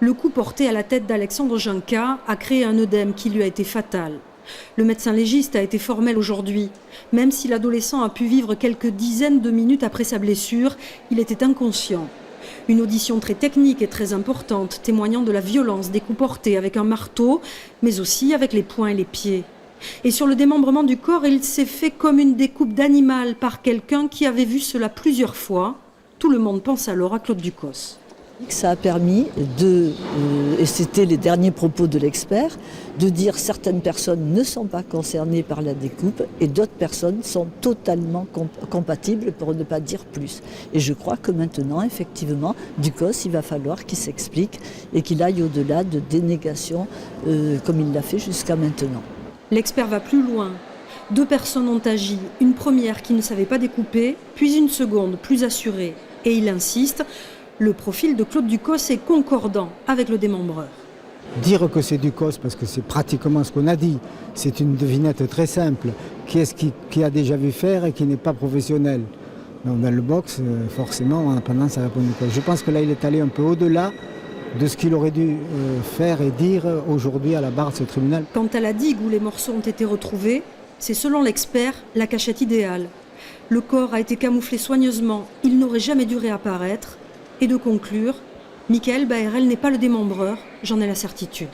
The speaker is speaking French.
Le coup porté à la tête d'Alexandre Janka a créé un œdème qui lui a été fatal. Le médecin légiste a été formel aujourd'hui. Même si l'adolescent a pu vivre quelques dizaines de minutes après sa blessure, il était inconscient. Une audition très technique et très importante, témoignant de la violence des coups portés avec un marteau, mais aussi avec les poings et les pieds. Et sur le démembrement du corps, il s'est fait comme une découpe d'animal par quelqu'un qui avait vu cela plusieurs fois. Tout le monde pense alors à Claude Ducos. Ça a permis et c'était les derniers propos de l'expert, de dire certaines personnes ne sont pas concernées par la découpe et d'autres personnes sont totalement compatibles, pour ne pas dire plus. Et je crois que maintenant, effectivement, Ducos, il va falloir qu'il s'explique et qu'il aille au-delà de dénégation comme il l'a fait jusqu'à maintenant. L'expert va plus loin. 2 personnes ont agi, une première qui ne savait pas découper, puis une seconde plus assurée. Et il insiste, le profil de Claude Ducos est concordant avec le démembreur. Dire que c'est Ducos, parce que c'est pratiquement ce qu'on a dit, c'est une devinette très simple. Qui est-ce qui a déjà vu faire et qui n'est pas professionnel? Donc dans le boxe, forcément, on a tendance à répondre Ducos. Je pense que là, il est allé un peu au-delà de ce qu'il aurait dû faire et dire aujourd'hui à la barre de ce tribunal. Quant à la digue où les morceaux ont été retrouvés, c'est selon l'expert la cachette idéale. Le corps a été camouflé soigneusement, il n'aurait jamais dû réapparaître. Et de conclure, Michael Baerel n'est pas le démembreur, j'en ai la certitude.